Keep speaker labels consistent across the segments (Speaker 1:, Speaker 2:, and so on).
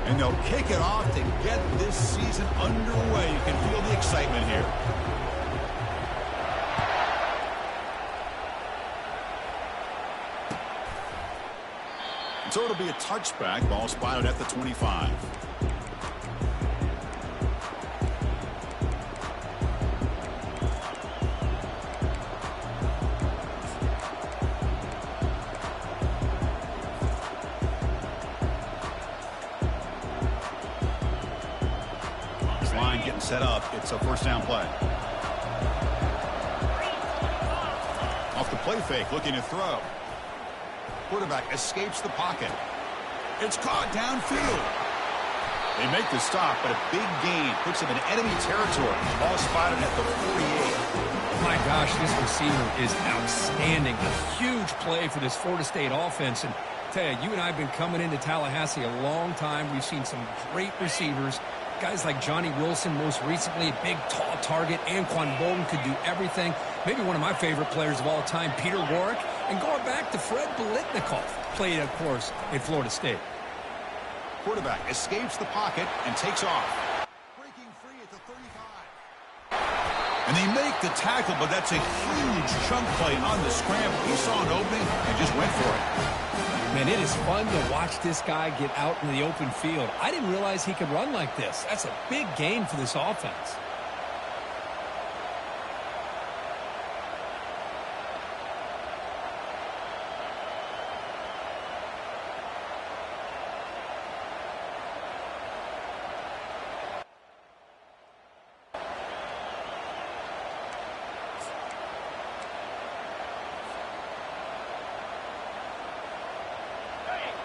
Speaker 1: And they'll kick it off to get this season underway. You can feel the excitement here. So it'll be a touchback. Ball spotted at the 25. This line getting set up. It's a first down play. Off the play fake, looking to throw. Quarterback escapes the pocket. It's caught downfield. They make the stop, but a big gain puts him in enemy territory. Ball spotted at the 48.
Speaker 2: My gosh, this receiver is outstanding. A huge play for this Florida State offense. And I tell you, you and I have been coming into Tallahassee a long time. We've seen some great receivers. Guys like Johnny Wilson, most recently, a big, tall target. Anquan Bolden could do everything. Maybe one of my favorite players of all time, Peter Warrick. And going back to Fred Biletnikoff, played, of course, at Florida State.
Speaker 1: Quarterback escapes the pocket and takes off. Breaking free at the 35. And they make the tackle, but that's a huge chunk play on the scramble. He saw an opening and just went for it.
Speaker 2: Man, it is fun to watch this guy get out in the open field. I didn't realize he could run like this. That's a big gain for this offense.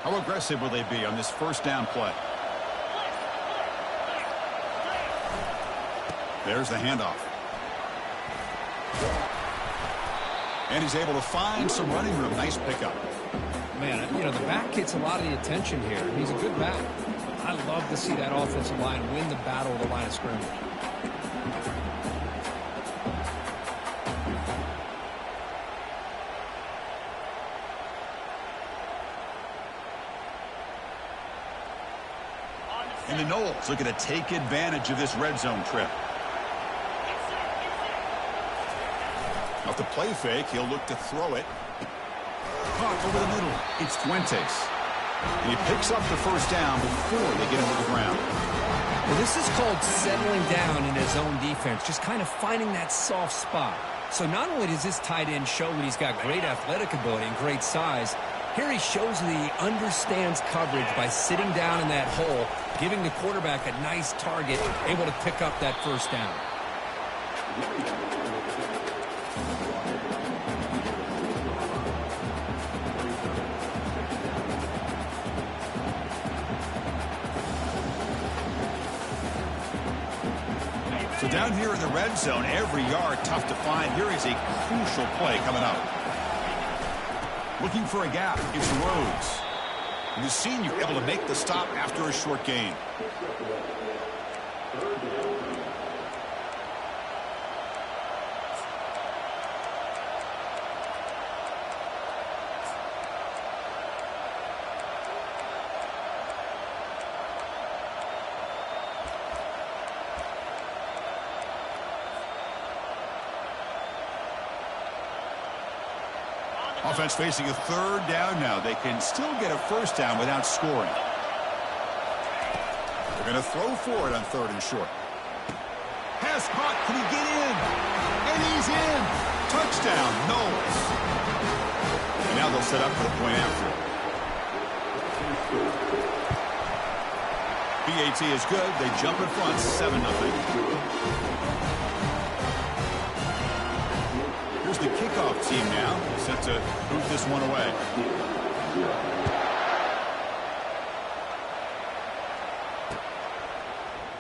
Speaker 1: How aggressive will they be on this first down play? There's the handoff. And he's able to find some running room. Nice pickup.
Speaker 2: Man, you know, the back gets a lot of the attention here. He's a good back. I love to see that offensive line win the battle of the line of scrimmage.
Speaker 1: And the Knowles looking to take advantage of this red zone trip. Off the play fake, he'll look to throw it. Caught over the middle. It's Fuentes. And he picks up the first down before they get him to the ground.
Speaker 2: Well, this is called settling down in his own defense, just kind of finding that soft spot. So not only does this tight end show that he's got great athletic ability and great size, here he shows that he understands coverage by sitting down in that hole, giving the quarterback a nice target, able to pick up that first down.
Speaker 1: So down here in the red zone, every yard tough to find. Here is a crucial play coming up. Looking for a gap, it's Rhodes. And the senior able to make the stop after a short gain. Offense facing a third down now. They can still get a first down without scoring. They're going to throw for it on third and short. Pass caught. Can he get in? And he's in. Touchdown, Knowles. And now they'll set up for the point after. BAT is good. They jump in front, 7-0. The kickoff team now set to boot this one away.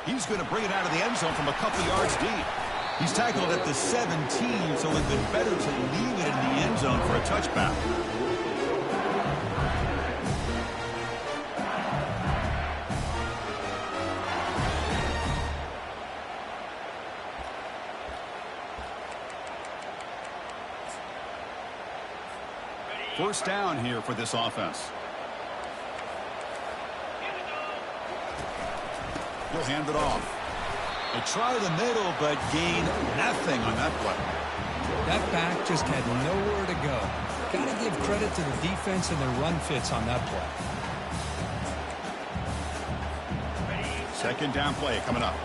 Speaker 1: He's going to bring it out of the end zone from a couple yards deep. He's tackled at the 17, so it would have been better to leave it in the end zone for a touchback. First down here for this offense. He'll hand it off. They try the middle, but gain nothing on that play.
Speaker 2: That back just had nowhere to go. Got to give credit to the defense and their run fits on that play.
Speaker 1: Second down play coming up.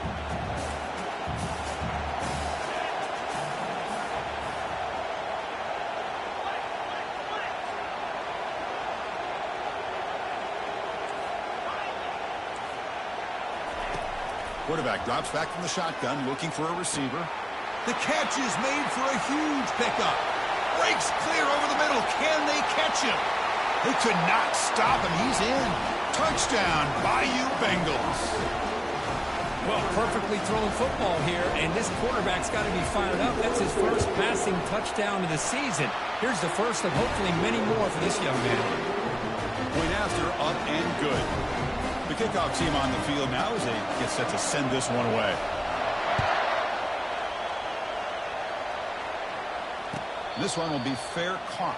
Speaker 1: Quarterback drops back from the shotgun, looking for a receiver. The catch is made for a huge pickup. Breaks clear over the middle. Can they catch him? They could not stop him. He's in. Touchdown, Bayou Bengals.
Speaker 2: Well, perfectly thrown football here, and this quarterback's got to be fired up. That's his first passing touchdown of the season. Here's the first of hopefully many more for this young man.
Speaker 1: Point after, up and good. The kickoff team on the field now as they get set to send this one away. This one will be fair caught.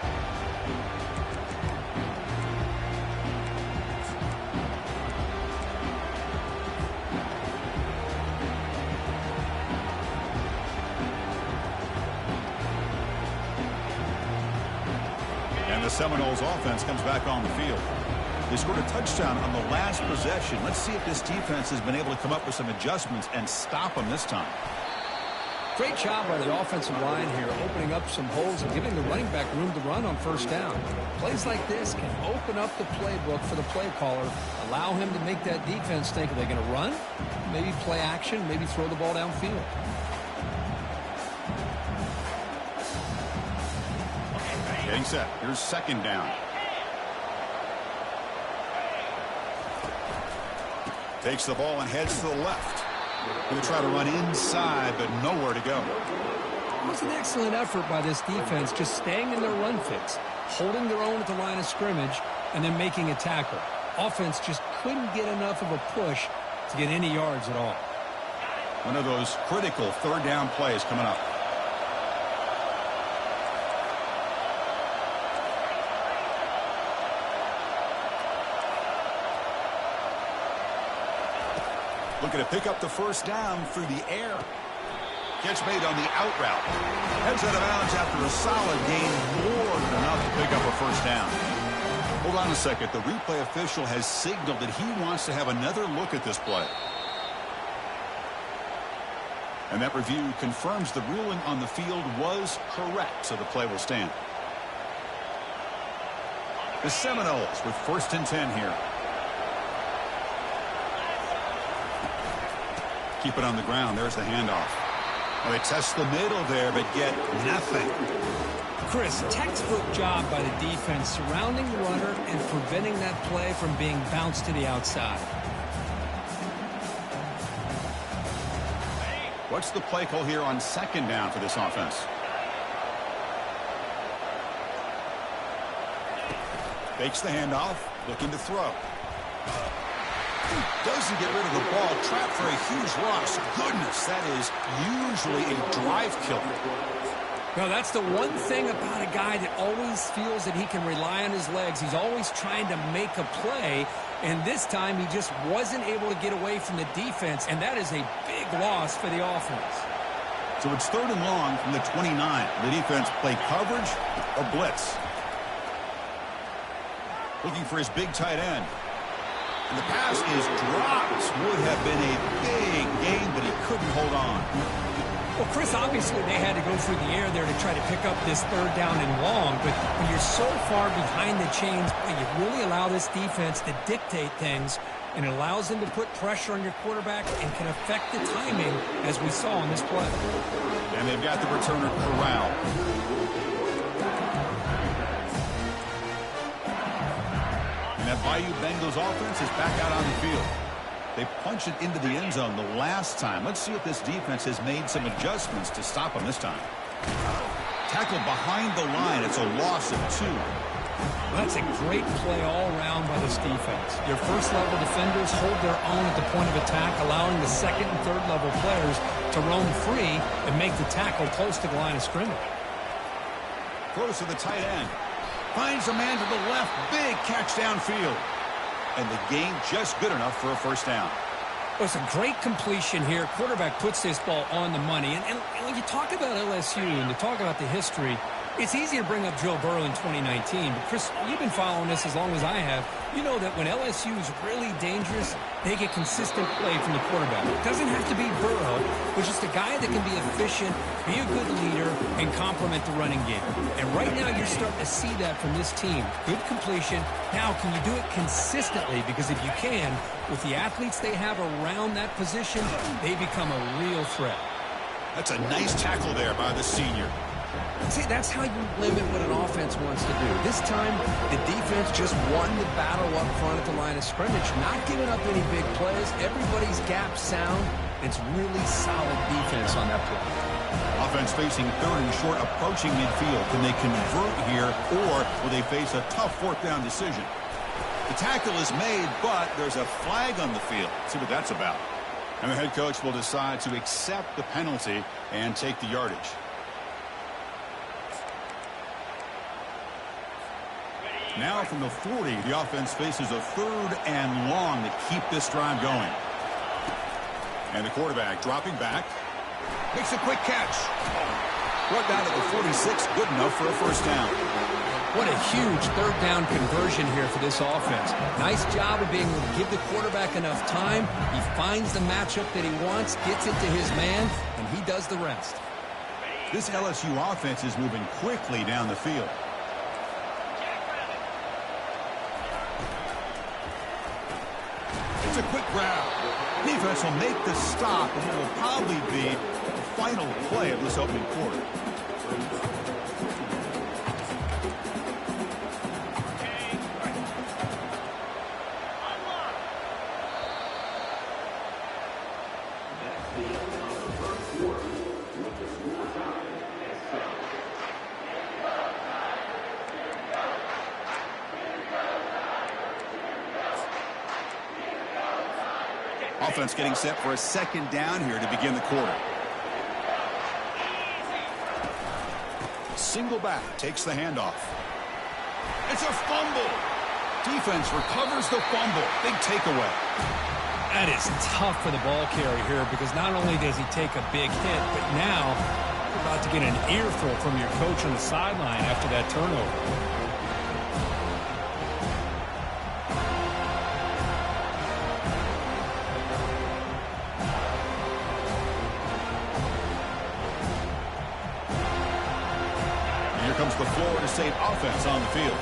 Speaker 1: And the Seminoles offense comes back on the field. They scored a touchdown on the last possession. Let's see if this defense has been able to come up with some adjustments and stop them this time.
Speaker 2: Great job by the offensive line here, opening up some holes and giving the running back room to run on first down. Plays like this can open up the playbook for the play caller, allow him to make that defense think, are they going to run? Maybe play action, maybe throw the ball downfield.
Speaker 1: Getting set. Here's second down. Takes the ball and heads to the left. Going to try to run inside, but nowhere to go.
Speaker 2: It was an excellent effort by this defense, just staying in their run fits, holding their own at the line of scrimmage, and then making a tackle. Offense just couldn't get enough of a push to get any yards at all.
Speaker 1: One of those critical third down plays coming up. Looking to pick up the first down through the air. Catch made on the out route. Heads out of bounds after a solid gain, more than enough to pick up a first down. Hold on a second. The replay official has signaled that he wants to have another look at this play. And that review confirms the ruling on the field was correct, so the play will stand. The Seminoles with 1st and 10 here. Keep it on the ground. There's the handoff. Well, they test the middle there, but get nothing.
Speaker 2: Chris, textbook job by the defense surrounding the runner and preventing that play from being bounced to the outside.
Speaker 1: What's the play call here on second down for this offense? Fakes the handoff, looking to throw. Doesn't get rid of the ball, trapped for a huge loss. Goodness, that is usually a drive killer.
Speaker 2: No, that's the one thing about a guy that always feels that he can rely on his legs. He's always trying to make a play, and this time he just wasn't able to get away from the defense, and that is a big loss for the offense.
Speaker 1: So it's 3rd and long from the 29. The defense play coverage or blitz. Looking for his big tight end. And the pass is dropped. Would have been a big gain, but he couldn't hold on.
Speaker 2: Well, Chris, obviously they had to go through the air there to try to pick up this 3rd down and long, but when you're so far behind the chains, you really allow this defense to dictate things, and it allows them to put pressure on your quarterback and can affect the timing, as we saw on this play.
Speaker 1: And they've got the returner corralled. That Bayou Bengals offense is back out on the field. They punched it into the end zone the last time. Let's see if this defense has made some adjustments to stop them this time. Tackled behind the line. It's a loss of 2.
Speaker 2: Well, that's a great play all around by this defense. Your first-level defenders hold their own at the point of attack, allowing the second and third-level players to roam free and make the tackle close to the line of scrimmage.
Speaker 1: Close to the tight end. Finds a man to the left. Big catch downfield. And the gain just good enough for a first down.
Speaker 2: Well, it's a great completion here. Quarterback puts this ball on the money. And when you talk about LSU and you talk about the history, it's easy to bring up Joe Burrow in 2019. But, Chris, you've been following this as long as I have. You know that when LSU is really dangerous, they get consistent play from the quarterback. It doesn't have to be Burrow, but just a guy that can be efficient, be a good leader, and complement the running game. And right now you're starting to see that from this team. Good completion. Now, can you do it consistently? Because if you can, with the athletes they have around that position, they become a real threat.
Speaker 1: That's a nice tackle there by the senior.
Speaker 2: See, that's how you limit what an offense wants to do. This time, the defense just won the battle up front at the line of scrimmage, not giving up any big plays. Everybody's gap sound. It's really solid defense on that play.
Speaker 1: Offense facing third and short, approaching midfield. Can they convert here, or will they face a tough fourth down decision? The tackle is made, but there's a flag on the field. Let's see what that's about. And the head coach will decide to accept the penalty and take the yardage. Now from the 40, the offense faces a third and long to keep this drive going. And the quarterback dropping back. Makes a quick catch. Brought down to the 46, good enough for a first down.
Speaker 2: What a huge third down conversion here for this offense. Nice job of being able to give the quarterback enough time. He finds the matchup that he wants, gets it to his man, and he does the rest.
Speaker 1: This LSU offense is moving quickly down the field. It's a quick grab. Defense will make the stop, and it will probably be the final play of this opening quarter. Offense getting set for a second down here to begin the quarter. Single back takes the handoff. It's a fumble. Defense recovers the fumble. Big takeaway.
Speaker 2: That is tough for the ball carrier here because not only does he take a big hit, but now you're about to get an earful from your coach on the sideline after that turnover.
Speaker 1: Comes the Florida State offense on the field.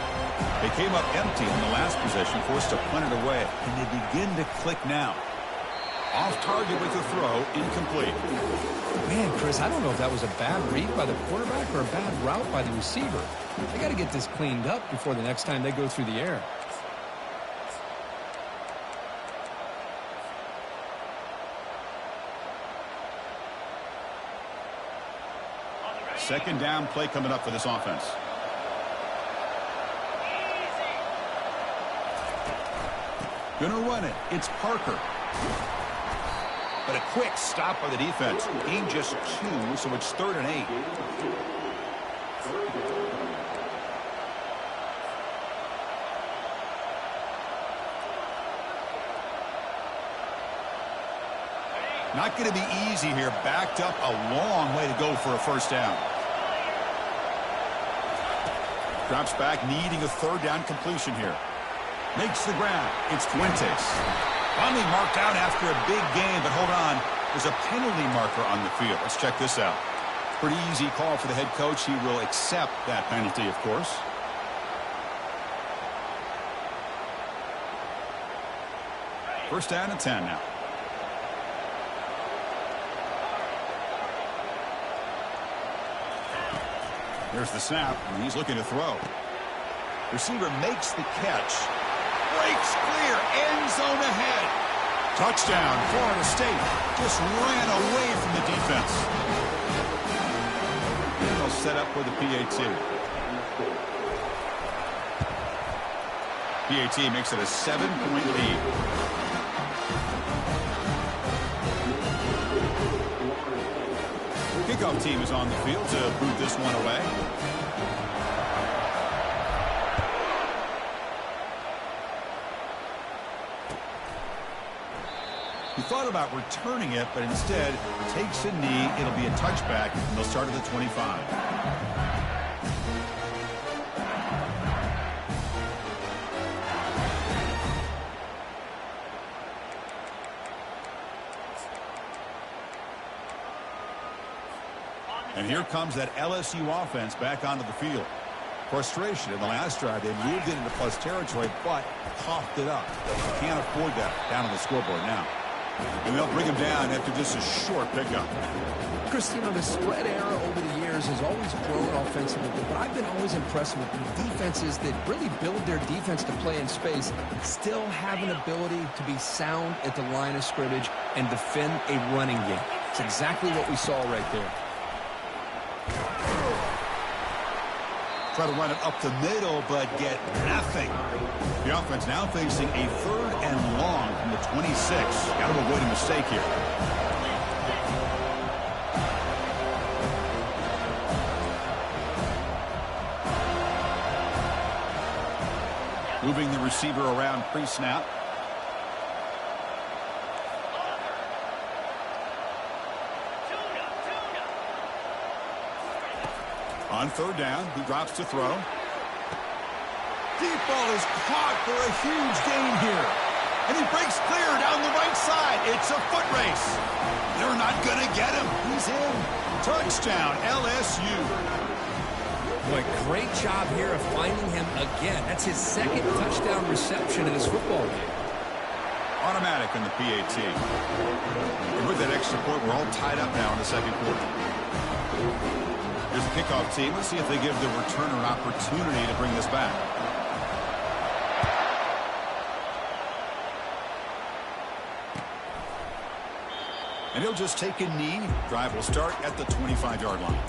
Speaker 1: They came up empty in the last possession, forced to punt it away, and they begin to click now. Off target with the throw, incomplete.
Speaker 2: Man, Chris, I don't know if that was a bad read by the quarterback or a bad route by the receiver. They got to get this cleaned up before the next time they go through the air.
Speaker 1: Second down play coming up for this offense. Gonna run it. It's Parker. But a quick stop by the defense. Gain just 2, so it's 3rd and 8. Not going to be easy here. Backed up a long way to go for a first down. Drops back, needing a third down completion here. Makes the grab. It's Fuentes. Finally marked out after a big gain, but hold on. There's a penalty marker on the field. Let's check this out. Pretty easy call for the head coach. He will accept that penalty, of course. First down and 10 now. There's the snap, and he's looking to throw. Receiver makes the catch. Breaks clear. End zone ahead. Touchdown, Florida State. Just ran away from the defense. And they'll set up for the PAT. PAT makes it a 7-point lead. Kickoff team is on the field to boot this one away. He thought about returning it, but instead takes a knee. It'll be a touchback, and they'll start at the 25. And here comes that LSU offense back onto the field. Frustration in the last drive. They moved it into plus territory, but coughed it up. Can't afford that down on the scoreboard now. And they'll bring him down after just a short pickup.
Speaker 2: Chris, you know, the spread era over the years has always grown offensively, but I've been always impressed with the defenses that really build their defense to play in space, still have an ability to be sound at the line of scrimmage and defend a running game. It's exactly what we saw right there.
Speaker 1: Try to run it up the middle, but get nothing. The offense now facing a 3rd and long from the 26. Got to avoid a mistake here. Moving the receiver around pre-snap. On 3rd down, he drops to throw. Deep ball is caught for a huge gain here. And he breaks clear down the right side. It's a foot race. They're not going to get him. He's in. Touchdown, LSU.
Speaker 2: Boy, great job here of finding him again. That's his 2nd touchdown reception in this football game.
Speaker 1: Automatic in the PAT. And with that extra point, we're all tied up now in the 2nd quarter. Here's the kickoff team. Let's see if they give the returner an opportunity to bring this back. And he'll just take a knee. Drive will start at the 25-yard line.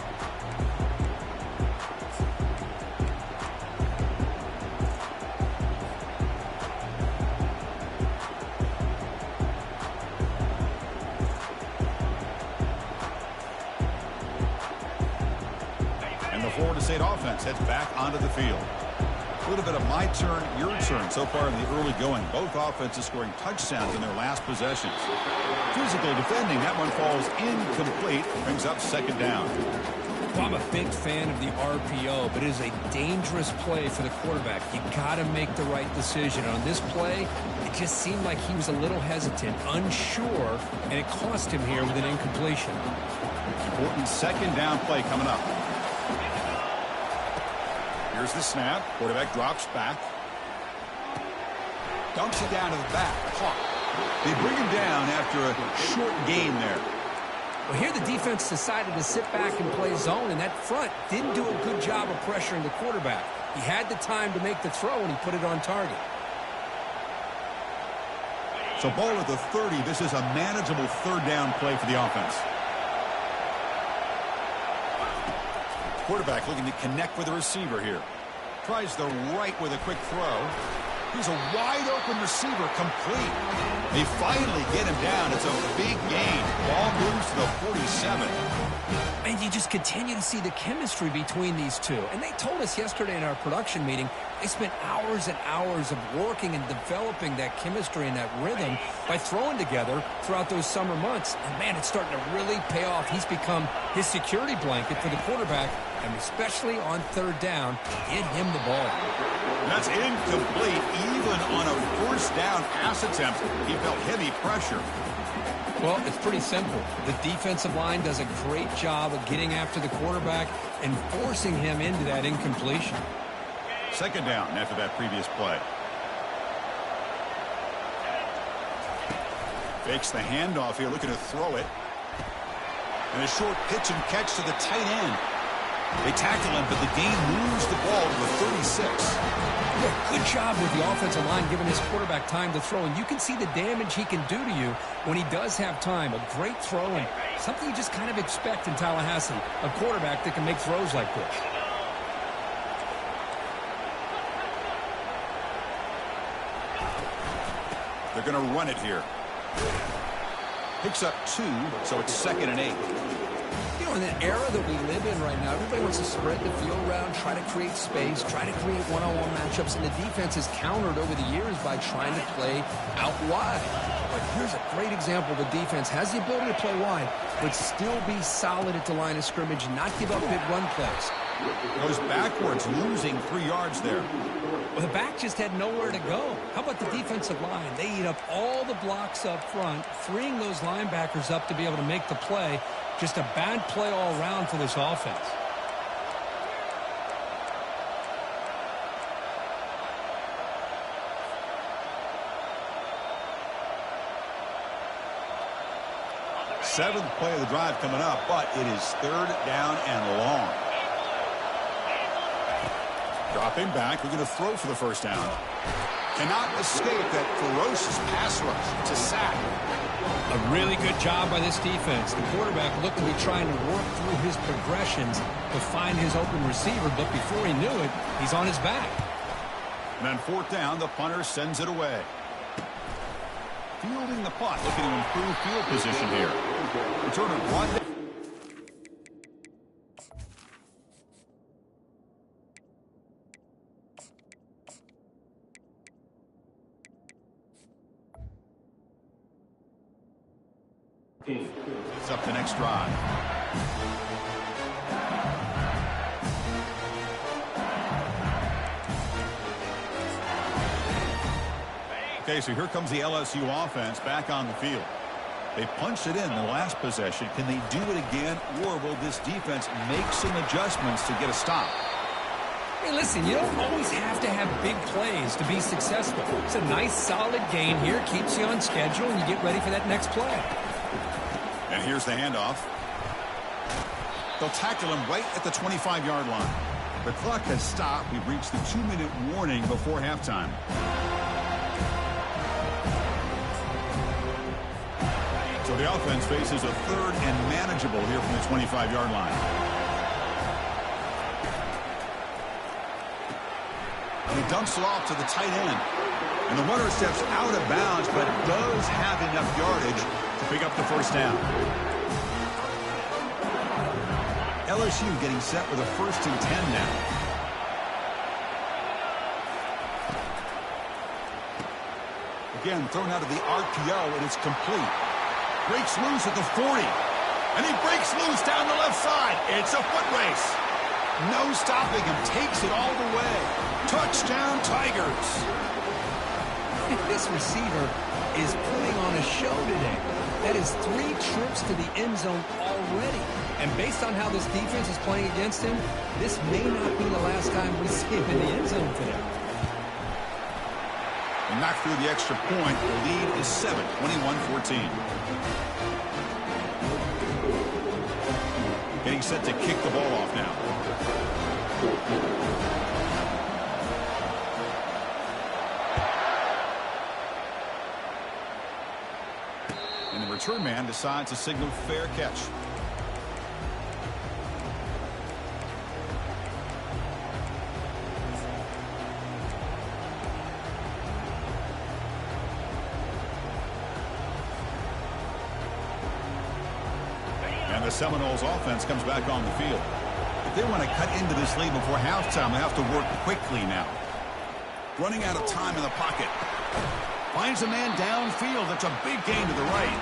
Speaker 1: Florida State offense heads back onto the field. A little bit of my turn, your turn so far in the early going. Both offenses scoring touchdowns in their last possessions. Physical defending. That one falls incomplete. Brings up 2nd down.
Speaker 2: Well, I'm a big fan of the RPO, but it is a dangerous play for the quarterback. You got to make the right decision. On this play, it just seemed like he was a little hesitant, unsure, and it cost him here with an incompletion.
Speaker 1: Important 2nd down play coming up. Here's the snap. Quarterback drops back. Dumps it down to the back. Caught. They bring him down after a short gain there.
Speaker 2: Well, here the defense decided to sit back and play zone, and that front didn't do a good job of pressuring the quarterback. He had the time to make the throw, and he put it on target.
Speaker 1: So ball at the 30. This is a manageable 3rd down play for the offense. Quarterback looking to connect with the receiver here. Tries the right with a quick throw. He's a wide-open receiver, complete. They finally get him down. It's a big gain. Ball moves to the 47.
Speaker 2: And you just continue to see the chemistry between these two. And they told us yesterday in our production meeting, they spent hours and hours of working and developing that chemistry and that rhythm by throwing together throughout those summer months. And, man, it's starting to really pay off. He's become his security blanket for the quarterback, and especially on 3rd down, get him the ball.
Speaker 1: That's incomplete. Even on a 1st down pass attempt, he felt heavy pressure.
Speaker 2: Well, it's pretty simple. The defensive line does a great job of getting after the quarterback and forcing him into that incompletion.
Speaker 1: 2nd down after that previous play. Fakes the handoff here, looking to throw it. And a short pitch and catch to the tight end. They tackle him, but the gain moves the ball to the 36.
Speaker 2: Yeah, good job with the offensive line giving his quarterback time to throw. And you can see the damage he can do to you when he does have time. A great throw and something you just kind of expect in Tallahassee. A quarterback that can make throws like this.
Speaker 1: They're going to run it here. Picks up 2, so it's 2nd and 8.
Speaker 2: You know, in the era that we live in right now, everybody wants to spread the field around, try to create space, try to create one-on-one matchups, and the defense has countered over the years by trying to play out wide. But here's a great example. The defense has the ability to play wide, but still be solid at the line of scrimmage, not give up big run plays.
Speaker 1: Goes backwards, losing 3 yards there.
Speaker 2: Well, the back just had nowhere to go. How about the defensive line? They eat up all the blocks up front, freeing those linebackers up to be able to make the play. Just a bad play all around for this offense.
Speaker 1: Seventh play of the drive coming up, but it is 3rd down and long. Dropping back, we're going to throw for the first down. Cannot escape that ferocious pass rush to sack.
Speaker 2: A really good job by this defense. The quarterback looked to be trying to work through his progressions to find his open receiver, but before he knew it, he's on his back.
Speaker 1: And on 4th down, the punter sends it away. Fielding the punt, looking to improve field position here. Return of one. It's up the next drive. Okay, so here comes the LSU offense back on the field. They punched it in the last possession. Can they do it again, or will this defense make some adjustments to get a stop?
Speaker 2: Hey, listen, you don't always have to have big plays to be successful. It's a nice, solid game here. Keeps you on schedule, and you get ready for that next play.
Speaker 1: And here's the handoff. They'll tackle him right at the 25-yard line. The clock has stopped. We've reached the 2-minute warning before halftime. So the offense faces a 3rd and manageable here from the 25-yard line. And he dumps it off to the tight end. And the runner steps out of bounds, but does have enough yardage to pick up the first down. LSU getting set with a 1st and 10 now. Again, thrown out of the RPO, and it's complete. Breaks loose at the 40. And he breaks loose down the left side. It's a foot race. No stopping him. Takes it all the way. Touchdown, Tigers.
Speaker 2: This receiver is putting on a show today. That is 3 trips to the end zone already. And based on how this defense is playing against him, this may not be the last time we see him in the end zone today.
Speaker 1: And knocked through the extra point. The lead is 7, 21-14. Getting set to kick the ball off now. And the return man decides to signal fair catch. And the Seminoles offense comes back on the field. If they want to cut into this lead before halftime, they have to work quickly now. Running out of time in the pocket. Finds a man downfield. That's a big gain to the right.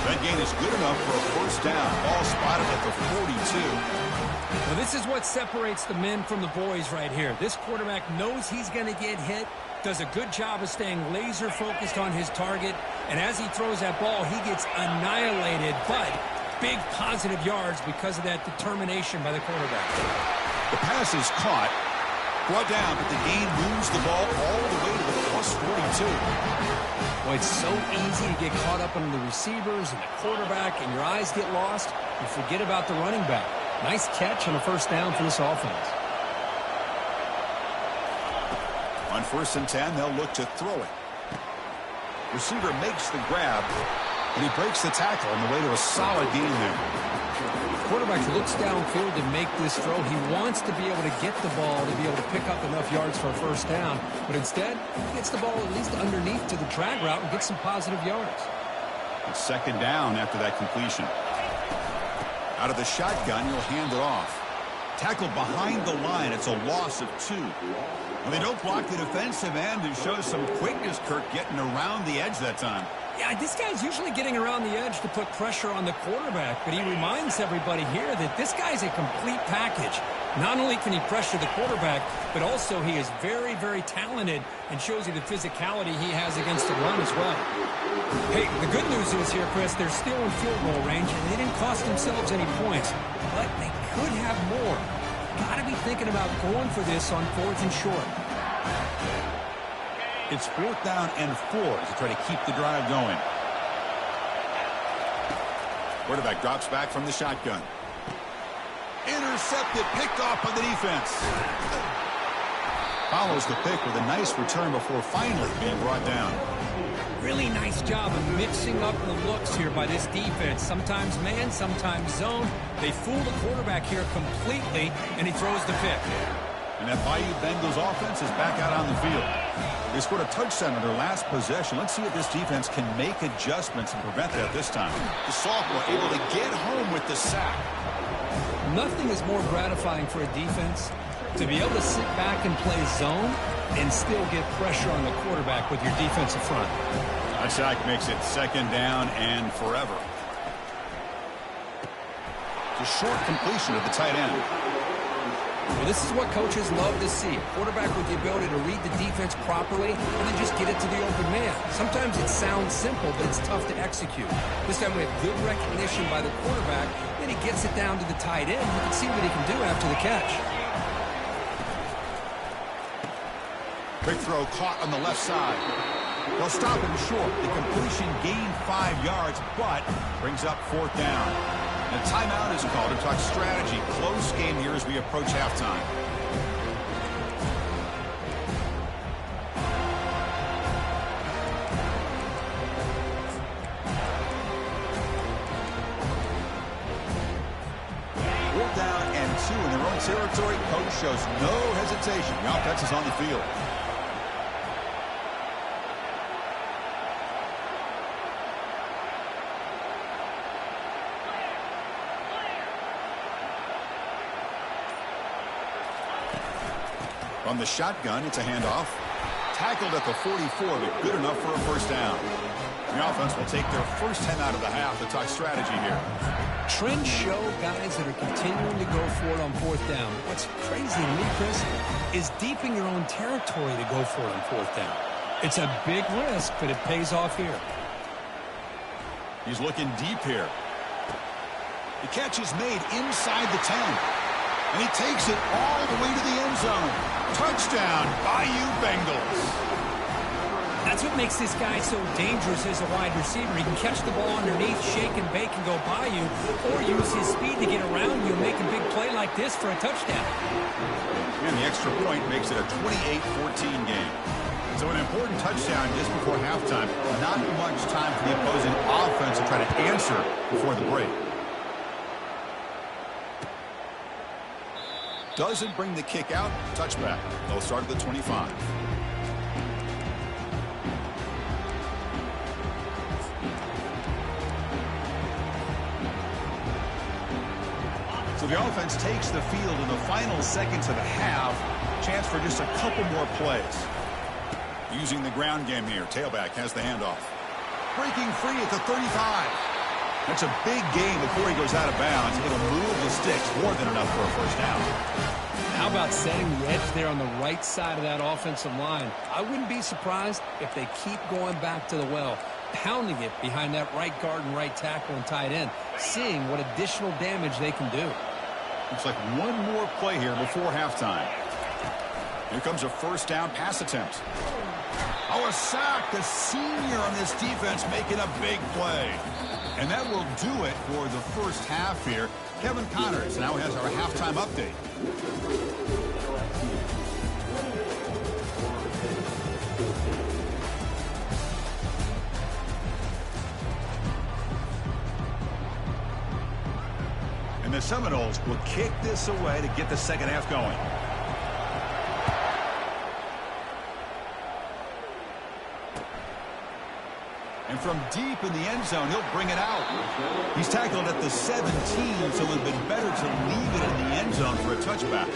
Speaker 1: That gain is good enough for a first down. Ball spotted at the 42.
Speaker 2: Well, this is what separates the men from the boys right here. This quarterback knows he's going to get hit, does a good job of staying laser focused on his target, and as he throws that ball, he gets annihilated, but big positive yards because of that determination by the quarterback.
Speaker 1: The pass is caught, brought down, but the gain moves the ball all the way to the plus 42.
Speaker 2: Well, it's so easy to get caught up on the receivers and the quarterback, and your eyes get lost. You forget about the running back. Nice catch on a first down for this offense.
Speaker 1: On 1st and 10, they'll look to throw it. Receiver makes the grab, and he breaks the tackle on the way to a solid gain there.
Speaker 2: The quarterback looks downfield to make this throw. He wants to be able to get the ball to be able to pick up enough yards for a first down, but instead, he gets the ball at least underneath to the drag route and gets some positive yards.
Speaker 1: It's 2nd down after that completion. Out of the shotgun, he'll hand it off. Tackled behind the line. It's a loss of 2. Well, they don't block the defensive end and show some quickness, Kirk, getting around the edge that time.
Speaker 2: Yeah, this guy's usually getting around the edge to put pressure on the quarterback, but he reminds everybody here that this guy's a complete package. Not only can he pressure the quarterback, but also he is very, very talented and shows you the physicality he has against the run as well. Hey, the good news is here, Chris, they're still in field goal range, and they didn't cost themselves any points, but they could have more. Got to be thinking about going for this on 4th and short.
Speaker 1: It's 4th down and 4 to try to keep the drive going. Quarterback drops back from the shotgun. Intercepted, picked off by the defense. Follows the pick with a nice return before finally being brought down.
Speaker 2: Really nice job of mixing up the looks here by this defense. Sometimes man, sometimes zone. They fool the quarterback here completely, and he throws the pick.
Speaker 1: And that Bayou Bengals offense is back out on the field. They scored a touchdown on their last possession. Let's see if this defense can make adjustments and prevent that this time. The sophomore able to get home with the sack.
Speaker 2: Nothing is more gratifying for a defense to be able to sit back and play zone and still get pressure on the quarterback with your defensive front.
Speaker 1: That sack makes it 2nd down and forever. It's a short completion of the tight end.
Speaker 2: Well, this is what coaches love to see. A quarterback with the ability to read the defense properly and then just get it to the open man. Sometimes it sounds simple, but it's tough to execute. This time we have good recognition by the quarterback. Then he gets it down to the tight end. You can see what he can do after the catch.
Speaker 1: Quick throw caught on the left side. They'll stop him short. The completion gained 5 yards, but brings up 4th down. And a timeout is called to talk strategy. Close game here as we approach halftime. Fourth down and 2 in their own territory. Coach shows no hesitation. The offense is on the field. From the shotgun, it's a handoff. Tackled at the 44, but good enough for a 1st down. The offense will take their first 10 out of the half to talk strategy here.
Speaker 2: Trends show guys that are continuing to go for it on 4th down. What's crazy to me, Chris, is deep in your own territory to go for it on 4th down. It's a big risk, but it pays off here.
Speaker 1: He's looking deep here. The catch is made inside the 10. And he takes it all the way to the end zone. Touchdown, Bayou Bengals.
Speaker 2: That's what makes this guy so dangerous as a wide receiver. He can catch the ball underneath, shake and bake and go by you, or use his speed to get around you and make a big play like this for a touchdown.
Speaker 1: And the extra point makes it a 28-14 game. So an important touchdown just before halftime. Not much time for the opposing offense to try to answer before the break. Doesn't bring the kick out. Touchback. They'll start at the 25. So the offense takes the field in the final seconds of the half. Chance for just a couple more plays. Using the ground game here. Tailback has the handoff. Breaking free at the 35. That's a big gain before he goes out of bounds. It'll move the sticks more than enough for a 1st down.
Speaker 2: How about setting the edge there on the right side of that offensive line? I wouldn't be surprised if they keep going back to the well, pounding it behind that right guard and right tackle and tight end, seeing what additional damage they can do.
Speaker 1: Looks like one more play here before halftime. Here comes a 1st down pass attempt. Oh, a sack. The senior on this defense making a big play. And that will do it for the first half here. Kevin Connors now has our halftime update. And the Seminoles will kick this away to get the second half going. And from deep in the end zone, he'll bring it out. He's tackled at the 17, so it would have been better to leave it in the end zone for a touchback.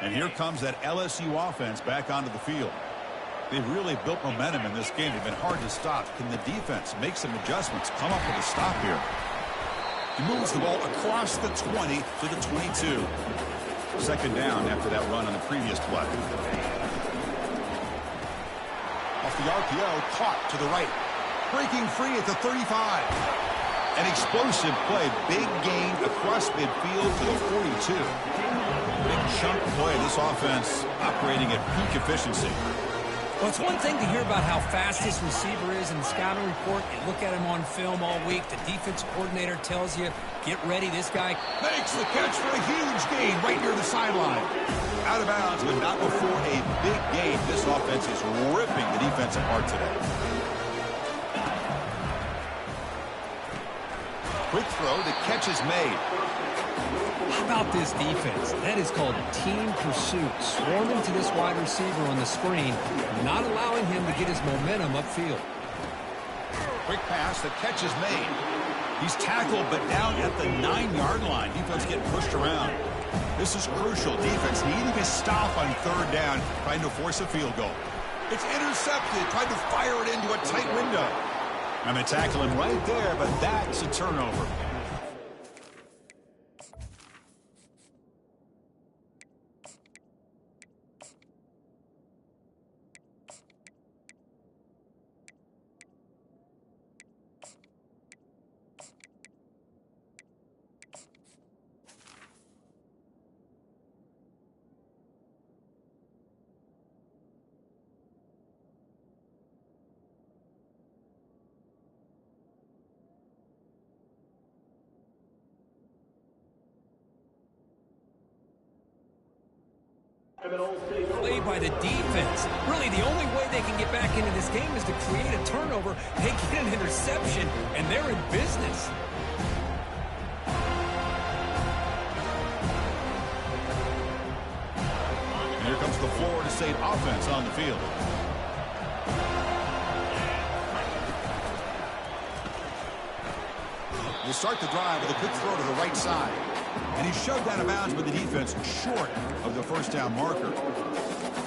Speaker 1: And here comes that LSU offense back onto the field. They've really built momentum in this game. They've been hard to stop. Can the defense make some adjustments, come up with a stop here? He moves the ball across the 20 to the 22. Second down after that run on the previous play. Off the RPO, caught to the right. Breaking free at the 35. An explosive play, big gain across midfield to the 42. Big chunk play. This offense operating at peak efficiency.
Speaker 2: Well, it's one thing to hear about how fast this receiver is in the scouting report. You look at him on film all week. The defense coordinator tells you, get ready. This guy
Speaker 1: makes the catch for a huge gain right near the sideline. Out of bounds, but not before a big gain. This offense is ripping the defense apart today. Quick throw. The catch is made.
Speaker 2: How about this defense? That is called team pursuit. Swarming to this wide receiver on the screen, not allowing him to get his momentum upfield.
Speaker 1: Quick pass. The catch is made. He's tackled, but down at the 9-yard line. Defense getting pushed around. This is crucial. Defense needing a stop on third down, trying to force a field goal. It's intercepted, trying to fire it into a tight window. And they tackle him right there, but that's a turnover.
Speaker 2: Play by the defense. Really, the only way they can get back into this game is to create a turnover. They get an interception, and they're in business.
Speaker 1: And here comes the Florida State offense on the field. We'll start the drive with a quick throw to the right side. And he's shoved out of bounds with the defense short of the first down marker.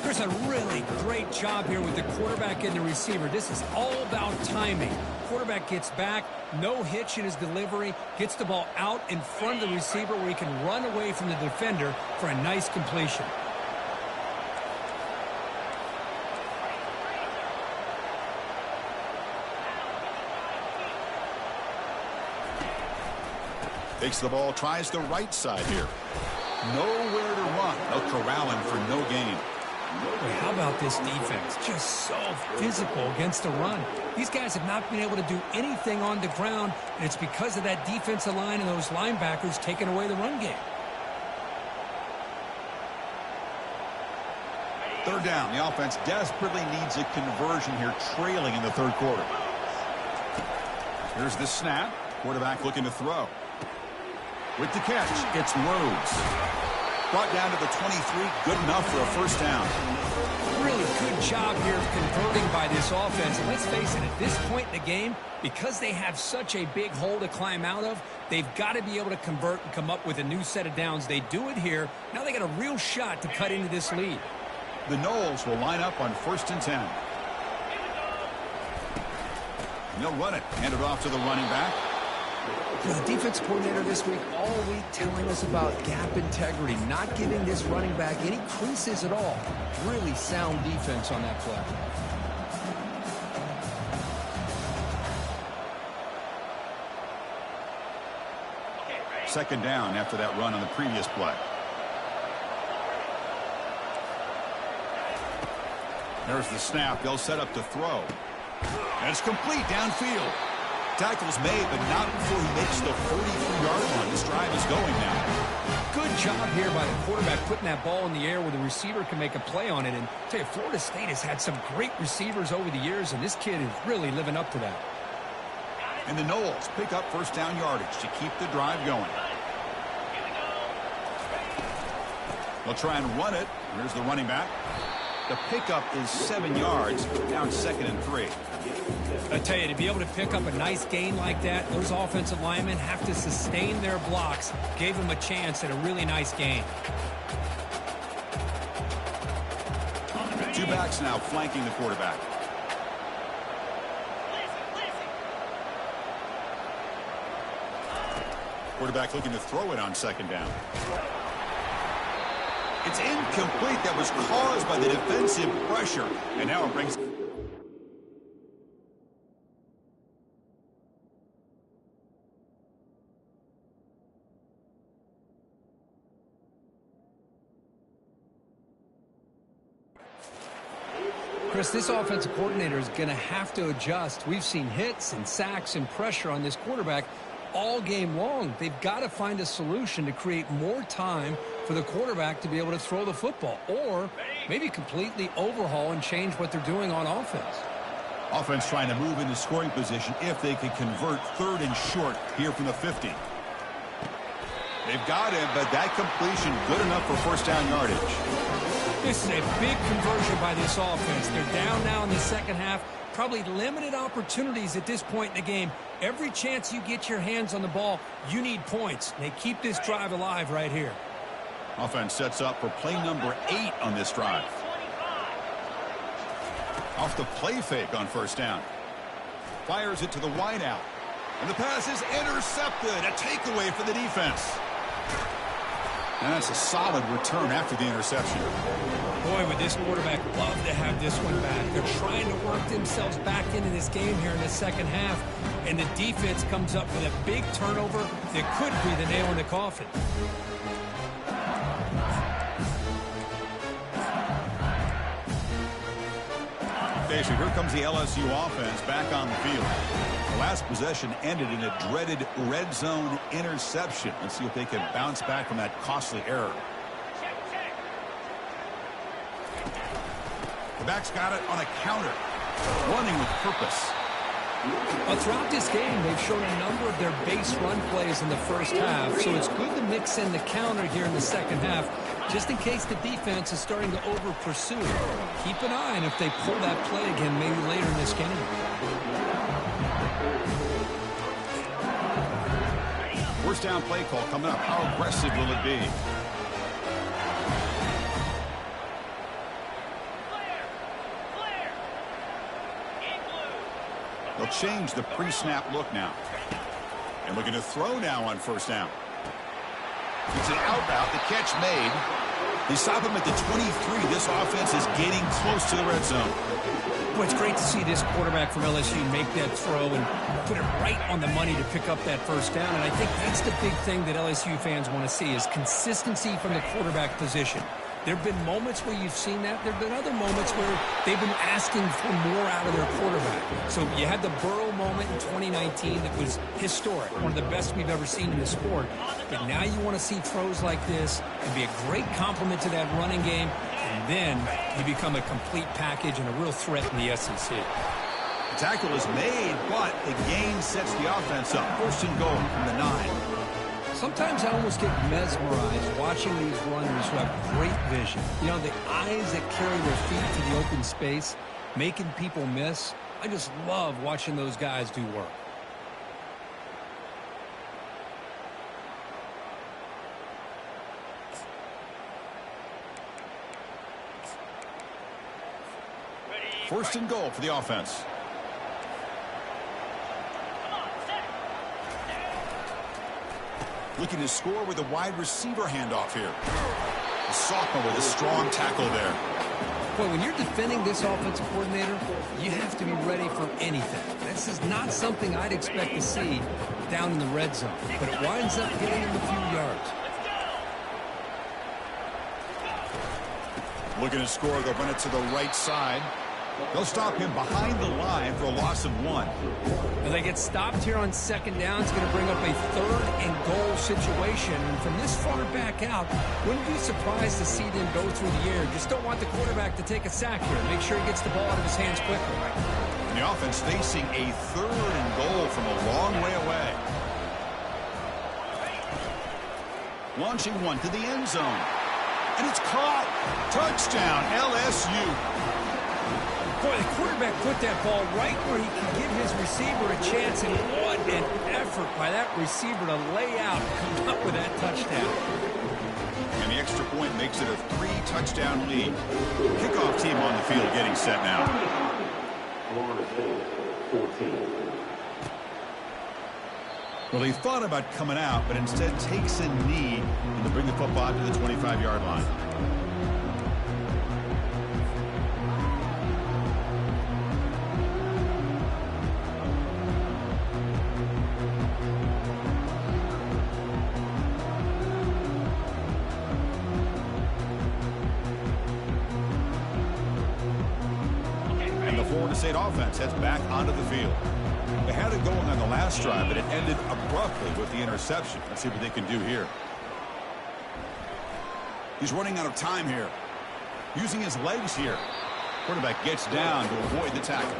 Speaker 2: There's a really great job here with the quarterback and the receiver. This is all about timing. Quarterback gets back, no hitch in his delivery, gets the ball out in front of the receiver where he can run away from the defender for a nice completion.
Speaker 1: Takes the ball, tries the right side here. Nowhere to run. They'll corral him for no gain.
Speaker 2: How about this defense? Just so physical against the run. These guys have not been able to do anything on the ground, and it's because of that defensive line and those linebackers taking away the run game.
Speaker 1: Third down. The offense desperately needs a conversion here, trailing in the third quarter. Here's the snap. Quarterback looking to throw. With the catch, it's Rhodes. Brought down to the 23, good enough for a first down.
Speaker 2: Really good job here of converting by this offense. And let's face it, at this point in the game, because they have such a big hole to climb out of, they've got to be able to convert and come up with a new set of downs. They do it here. Now they got a real shot to cut into this lead.
Speaker 1: The Noles will line up on 1st and 10. And they'll run it. Hand it off to the running back.
Speaker 2: The defense coordinator this week all week telling us about gap integrity, not giving this running back any creases at all. Really sound defense on that play.
Speaker 1: Second down after that run on the previous play. There's the snap. They'll set up to throw. And it's complete downfield. Tackle's made, but not before he makes the 43-yard line. This drive is going now.
Speaker 2: Good job here by the quarterback putting that ball in the air where the receiver can make a play on it. And I tell you, Florida State has had some great receivers over the years, and this kid is really living up to that.
Speaker 1: And the Noles pick up first down yardage to keep the drive going. They'll try and run it. Here's the running back. The pickup is 7 yards, down 2nd and 3.
Speaker 2: I tell you, to be able to pick up a nice gain like that, those offensive linemen have to sustain their blocks. Gave them a chance at a really nice gain.
Speaker 1: Two backs now flanking the quarterback. Quarterback looking to throw it on second down. It's incomplete. That was caused by the defensive pressure. And now it brings...
Speaker 2: Chris, this offensive coordinator is going to have to adjust. We've seen hits and sacks and pressure on this quarterback all game long. They've got to find a solution to create more time for the quarterback to be able to throw the football, or maybe completely overhaul and change what they're doing on offense.
Speaker 1: Offense trying to move into scoring position if they can convert third and short here from the 50. They've got him, but that completion good enough for first down yardage.
Speaker 2: This is a big conversion by this offense. They're down now in the second half. Probably limited opportunities at this point in the game. Every chance you get your hands on the ball, you need points. They keep this drive alive right here.
Speaker 1: Offense sets up for play number 8 on this drive. Off the play fake on first down. Fires it to the wideout. And the pass is intercepted. A takeaway for the defense. And that's a solid return after the interception.
Speaker 2: Boy, would this quarterback love to have this one back. They're trying to work themselves back into this game here in the second half. And the defense comes up with a big turnover that could be the nail in the coffin.
Speaker 1: Okay, so here comes the LSU offense back on the field. The last possession ended in a dreaded red zone interception. Let's see if they can bounce back from that costly error. The back's got it on a counter, running with purpose.
Speaker 2: Well, throughout this game, they've shown a number of their base run plays in the first half, so it's good to mix in the counter here in the second half, just in case the defense is starting to over-pursue. Keep an eye on if they pull that play again maybe later in this game.
Speaker 1: First down play call coming up. How aggressive will it be? They'll change the pre-snap look now. And looking to throw now on first down. It's an out route. The catch made. They stop him at the 23. This offense is getting close to the red zone.
Speaker 2: Boy, it's great to see this quarterback from LSU make that throw and put it right on the money to pick up that first down. And I think that's the big thing that LSU fans want to see is consistency from the quarterback position. There have been moments where you've seen that. There have been other moments where they've been asking for more out of their quarterback. So you had the Burrow moment in 2019 that was historic, one of the best we've ever seen in the sport. But now you want to see throws like this and be a great complement to that running game, and then you become a complete package and a real threat in the SEC.
Speaker 1: The tackle is made, but the gain sets the offense up. First and goal from the 9.
Speaker 2: Sometimes I almost get mesmerized watching these runners who have great vision. You know, the eyes that carry their feet to the open space, making people miss. I just love watching those guys do work.
Speaker 1: First and goal for the offense. Looking to score with a wide receiver handoff here. The sophomore with a strong tackle there.
Speaker 2: Boy, when you're defending this offensive coordinator, you have to be ready for anything. This is not something I'd expect to see down in the red zone, but it winds up getting him a few yards.
Speaker 1: Looking to score, they'll run it to the right side. They'll stop him behind the line for a loss of 1.
Speaker 2: Now they get stopped here on second down. It's going to bring up a third and goal situation. And from this far back out, wouldn't be surprised to see them go through the air. Just don't want the quarterback to take a sack here. Make sure he gets the ball out of his hands quickly.
Speaker 1: And the offense facing a third and goal from a long way away. Launching one to the end zone. And it's caught. Touchdown, LSU.
Speaker 2: Boy, the quarterback put that ball right where he can give his receiver a chance, and what an effort by that receiver to lay out and come up with that touchdown.
Speaker 1: And the extra point makes it a 3-touchdown lead. Kickoff team on the field getting set now. Well, he thought about coming out, but instead takes a knee to bring the football to the 25-yard line. State offense heads back onto the field. They had it going on the last drive, but it ended abruptly with the interception. Let's see what they can do here. He's running out of time here. Using his legs here. Quarterback gets down to avoid the tackle.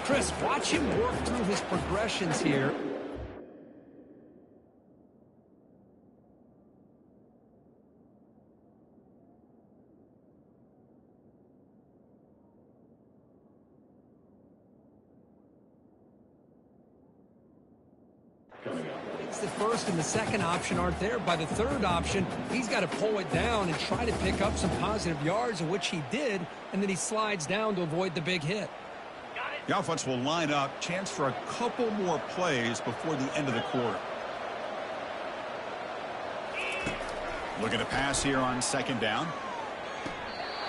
Speaker 2: Chris, watch him work through his progressions here. The first and the second option aren't there. By the third option, he's got to pull it down and try to pick up some positive yards, which he did, and then he slides down to avoid the big hit.
Speaker 1: The offense will line up. Chance for a couple more plays before the end of the quarter. Looking to pass here on second down.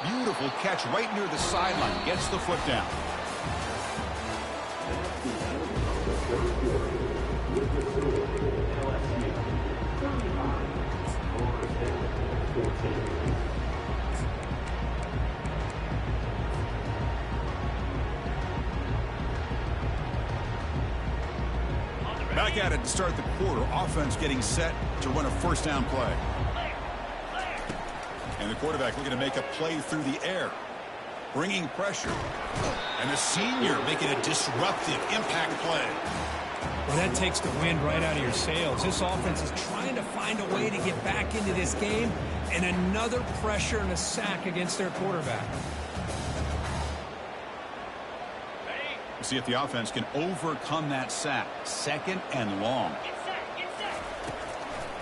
Speaker 1: Beautiful catch right near the sideline. Gets the foot down. Back at it to start the quarter. Offense getting set to run a first down play. And the quarterback looking to make a play through the air. Bringing pressure. And the senior making a disruptive impact play.
Speaker 2: Well, that takes the wind right out of your sails. This offense is trying to find a way to get back into this game, and another pressure and a sack against their quarterback.
Speaker 1: See if the offense can overcome that sack. Second and long.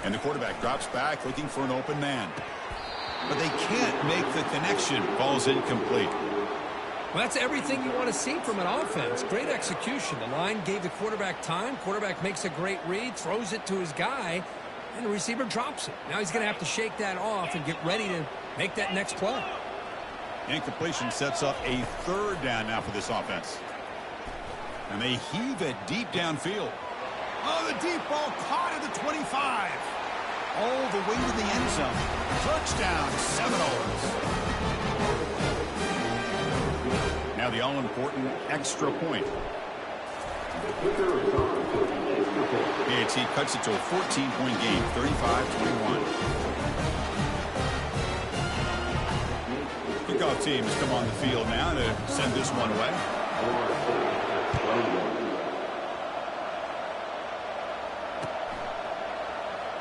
Speaker 1: And the quarterback drops back looking for an open man. But they can't make the connection. Ball's incomplete.
Speaker 2: Well, that's everything you want to see from an offense. Great execution. The line gave the quarterback time. Quarterback makes a great read, throws it to his guy, and the receiver drops it. Now he's going to have to shake that off and get ready to make that next play.
Speaker 1: Incompletion sets up a third down now for this offense. And they heave it deep downfield. Oh, the deep ball caught at the 25. All the way to the end zone. Touchdown, Seminoles. Now the all-important extra point. PAT cuts it to a 14-point game, 35-21. Kickoff team has come on the field now to send this one away.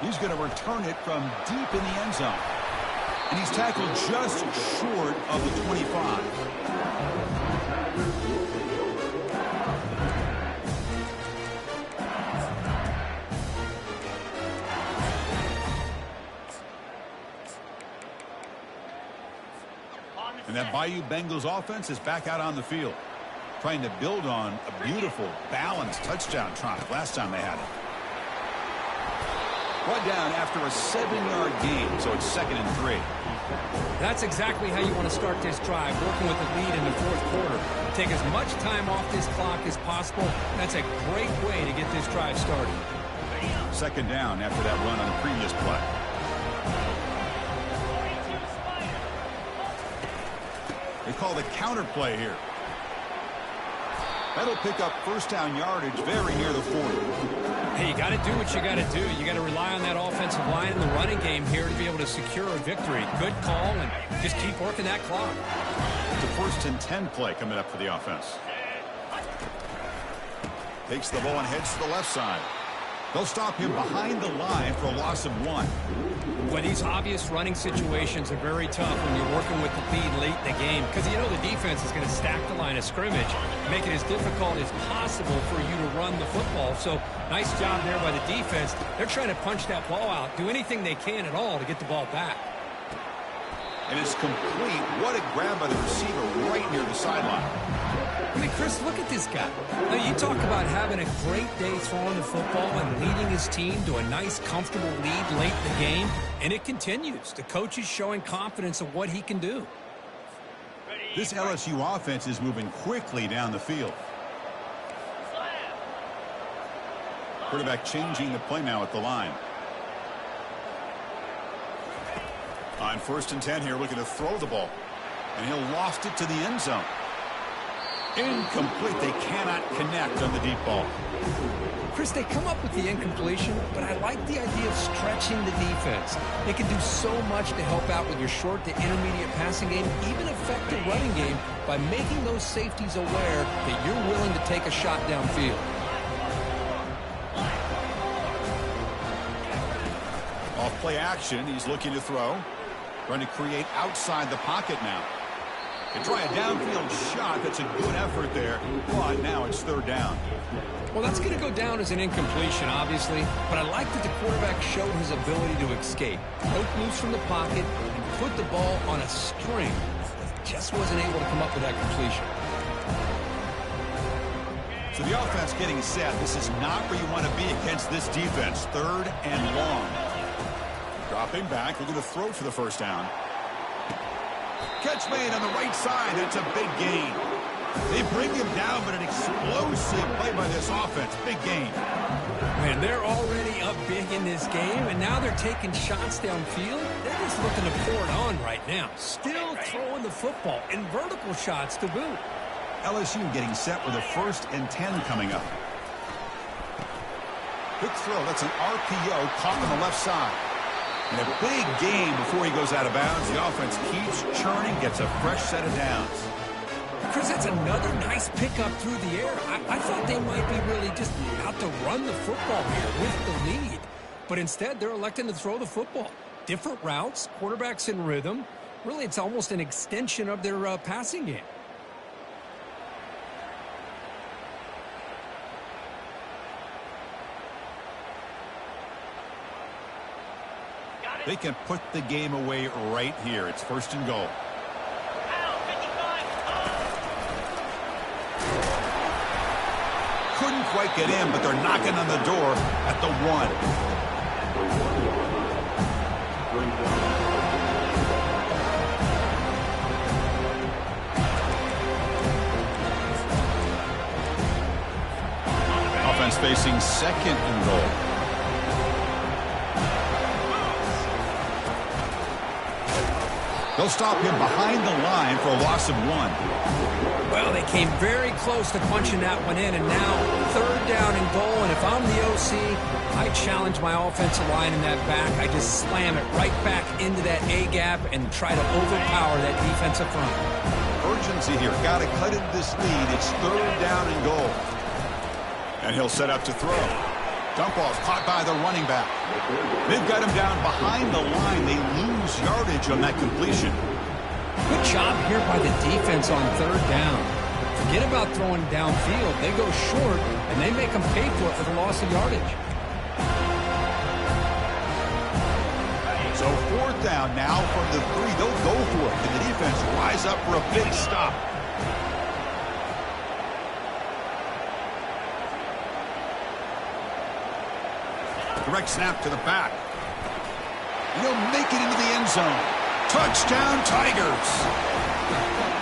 Speaker 1: He's going to return it from deep in the end zone. And he's tackled just short of the 25. And that Bayou Bengals offense is back out on the field, trying to build on a beautiful, balanced touchdown drive last time they had it. One down after a 7-yard gain, so it's 2nd and 3.
Speaker 2: That's exactly how you want to start this drive, working with the lead in the fourth quarter. Take as much time off this clock as possible. That's a great way to get this drive started.
Speaker 1: 2nd down after that run on the previous play. They call the counter play here. That'll pick up first down yardage very near the 40.
Speaker 2: Hey, you got to do what you got to do. You got to rely on that offensive line in the running game here to be able to secure a victory. Good call, and just keep working that clock.
Speaker 1: It's a 1st and 10 play coming up for the offense. Takes the ball and heads to the left side. They'll stop him behind the line for a loss of 1.
Speaker 2: Well, these obvious running situations are very tough when you're working with the lead late in the game because you know the defense is going to stack the line of scrimmage, make it as difficult as possible for you to run the football. So nice job there by the defense. They're trying to punch that ball out, do anything they can at all to get the ball back.
Speaker 1: And it's complete. What a grab by the receiver right near the sideline.
Speaker 2: I mean, Chris, look at this guy. Now, you talk about having a great day throwing the football and leading his team to a nice, comfortable lead late in the game, and it continues. The coach is showing confidence of what he can do.
Speaker 1: This LSU offense is moving quickly down the field. Quarterback changing the play now at the line. On 1st and 10 here, looking to throw the ball. And he'll loft it to the end zone. Incomplete. They cannot connect on the deep ball.
Speaker 2: Chris, they come up with the incompletion, but I like the idea of stretching the defense. They can do so much to help out with your short to intermediate passing game, even affect the running game by making those safeties aware that you're willing to take a shot downfield.
Speaker 1: Off play action, he's looking to throw. Trying to create outside the pocket now. They try a downfield shot. That's a good effort there. But now it's 3rd down.
Speaker 2: Well, that's going to go down as an incompletion, obviously. But I like that the quarterback showed his ability to escape. Broke loose from the pocket and put the ball on a string. Just wasn't able to come up with that completion.
Speaker 1: So the offense getting set. This is not where you want to be against this defense. 3rd and long. Dropping back. Looking to throw for the 1st down. Catch made on the right side. That's a big gain. They bring him down, but an explosive play by this offense. Big gain.
Speaker 2: Man, they're already up big in this game, and now they're taking shots downfield. They're just looking to pour it on right now. Still throwing the football, and vertical shots to boot.
Speaker 1: LSU getting set with a 1st and 10 coming up. Quick throw. That's an RPO caught on the left side. And a big gain before he goes out of bounds. The offense keeps churning, gets a fresh set of downs.
Speaker 2: Chris, that's another nice pickup through the air. I thought they might be really just out to run the football here with the lead. But instead, they're electing to throw the football. Different routes, quarterbacks in rhythm. Really, it's almost an extension of their passing game.
Speaker 1: They can put the game away right here. It's 1st and goal. Couldn't quite get in, but they're knocking on the door at the 1. Offense facing 2nd and goal. They'll stop him behind the line for a loss of 1.
Speaker 2: Well, they came very close to punching that one in, and now 3rd down and goal. And if I'm the OC, I challenge my offensive line in that back. I just slam it right back into that A-gap and try to overpower that defensive front.
Speaker 1: Urgency here. Got to cut into this lead. It's 3rd down and goal. And he'll set up to throw. Dump off caught by the running back. They've got him down behind the line. They lose yardage on that completion.
Speaker 2: Good job here by the defense on 3rd down. Forget about throwing downfield. They go short, and they make them pay for it with a loss of yardage.
Speaker 1: So 4th down now from the 3. They'll go for it. Can the defense rise up for a big stop? Direct snap to the back. He'll make it into the end zone. Touchdown, Tigers.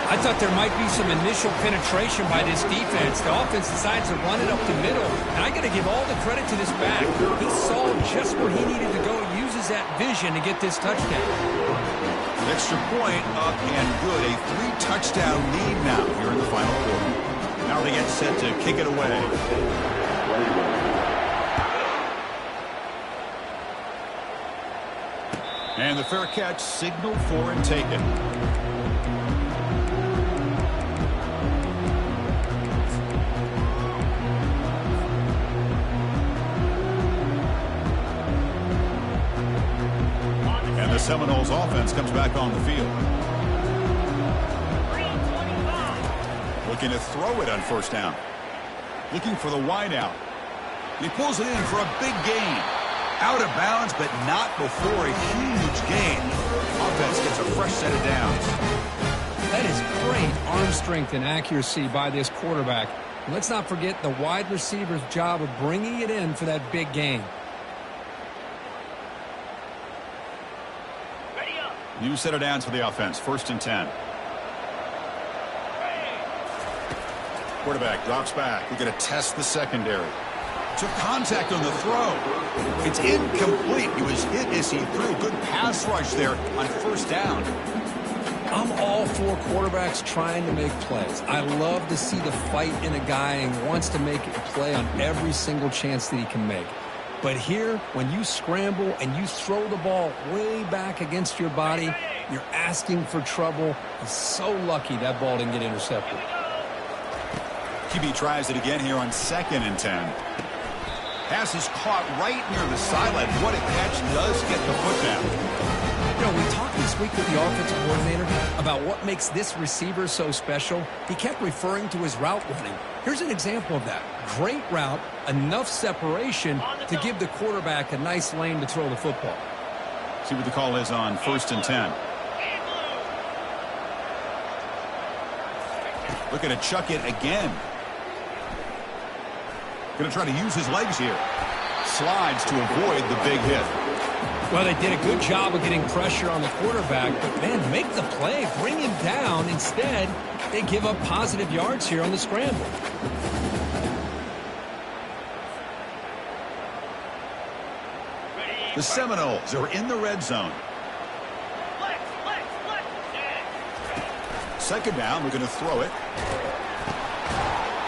Speaker 2: I thought there might be some initial penetration by this defense. The offense decides to run it up the middle. And I got to give all the credit to this back. He saw just where he needed to go. Uses that vision to get this touchdown.
Speaker 1: Extra point up and good. A 3-touchdown lead now here in the final quarter. Now they get set to kick it away. And the fair catch signaled for and taken. The Seminoles offense comes back on the field. Looking to throw it on first down. Looking for the wide out. He pulls it in for a big gain. Out of bounds, but not before a huge gain. Offense gets a fresh set of downs.
Speaker 2: That is great arm strength and accuracy by this quarterback. And let's not forget the wide receiver's job of bringing it in for that big gain.
Speaker 1: New set of downs for the offense. 1st and 10. Quarterback drops back. We're going to test the secondary. Took contact on the throw. It's incomplete. He was hit as he threw. Good pass rush there on first down.
Speaker 2: I'm all for quarterbacks trying to make plays. I love to see the fight in a guy and wants to make a play on every single chance that he can make. But here, when you scramble and you throw the ball way back against your body, you're asking for trouble. He's so lucky that ball didn't get intercepted.
Speaker 1: QB tries it again here on 2nd and 10. Pass is caught right near the sideline. What a catch. Does get the foot down.
Speaker 2: You know, we talked this week with the offensive coordinator about what makes this receiver so special. He kept referring to his route running. Here's an example of that. Great route, enough separation to give the quarterback a nice lane to throw the football.
Speaker 1: See what the call is on 1st and 10. Looking to chuck it again. Going to try to use his legs here. Slides to avoid the big hit.
Speaker 2: Well, they did a good job of getting pressure on the quarterback, but, man, make the play, bring him down. Instead, they give up positive yards here on the scramble.
Speaker 1: The Seminoles are in the red zone. 2nd down, we're going to throw it.